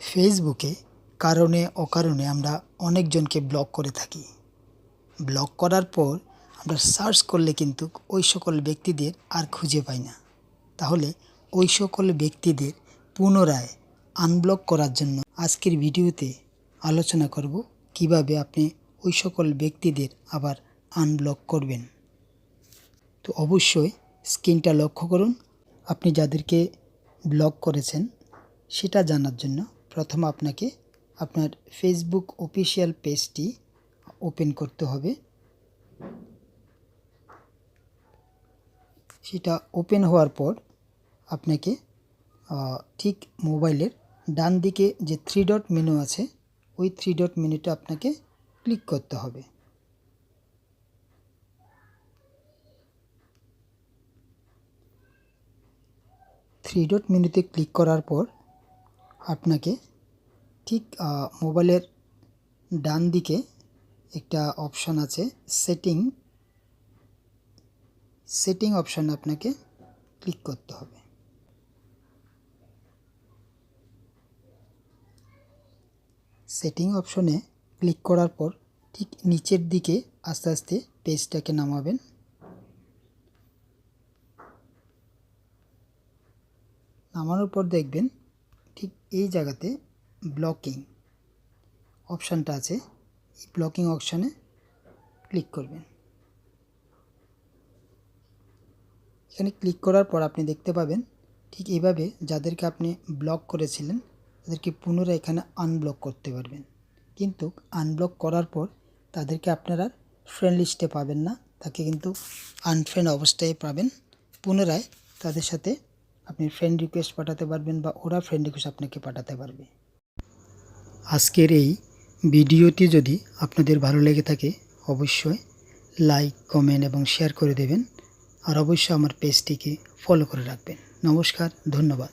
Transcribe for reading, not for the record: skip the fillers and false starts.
ফেসবুকে কারণে অকারণে আমরা অনেকজনকে ব্লক করে থাকি। ব্লক করার পর আমরা সার্চ করলে কিন্তু ওই সকল ব্যক্তিদের আর খুঁজে পাই না। তাহলে ওই সকল ব্যক্তিদের পুনরায় আনব্লক করার জন্য আজকের ভিডিওতে আলোচনা করব কিভাবে আপনি ওই সকল ব্যক্তিদের আবার আনব্লক করবেন। তো অবশ্যই স্ক্রিনটা লক্ষ্য করুন। আপনি যাদেরকে ব্লক করেছেন সেটা জানার জন্য প্রথম আপনাকে আপনার ফেসবুক অফিসিয়াল পেজটি ওপেন করতে হবে। সেটা ওপেন হওয়ার পর আপনাকে ঠিক মোবাইলের ডান দিকে যে 3 ডট মেনু আছে ওই 3 ডট মেনুটা আপনাকে ক্লিক করতে হবে। থ্রি ডট মেনুতে ক্লিক করার পর আপনাকে ঠিক মোবাইলের ডান দিকে একটা অপশান আছে সেটিং অপশানে আপনাকে ক্লিক করতে হবে। সেটিং অপশনে ক্লিক করার পর ঠিক নিচের দিকে আস্তে আস্তে পেজটাকে নামাবেন। নামানোর পর দেখবেন ঠিক এই জায়গাতে ব্লকিং অপশানটা আছে। এই ব্লকিং অপশানে ক্লিক করবেন। এখানে ক্লিক করার পর আপনি দেখতে পাবেন ঠিক এইভাবে যাদেরকে আপনি ব্লক করেছিলেন তাদেরকে পুনরায় এখানে আনব্লক করতে পারবেন। কিন্তু আনব্লক করার পর তাদেরকে আপনারা ফ্রেন্ড লিস্টে পাবেন না, তাকে কিন্তু আনফ্রেন্ড অবস্থায় পাবেন। পুনরায় তাদের সাথে আপনি ফ্রেন্ড রিকোয়েস্ট পাঠাতে পারবেন বা ওরা ফ্রেন্ড রিকোয়েস্ট আপনাকে পাঠাতে পারবে। আজকের এই ভিডিওটি যদি আপনাদের ভালো লেগে থাকে অবশ্যই লাইক, কমেন্ট এবং শেয়ার করে দেবেন। আর অবশ্যই আমার পেজটিকে ফলো করে রাখবেন। নমস্কার, ধন্যবাদ।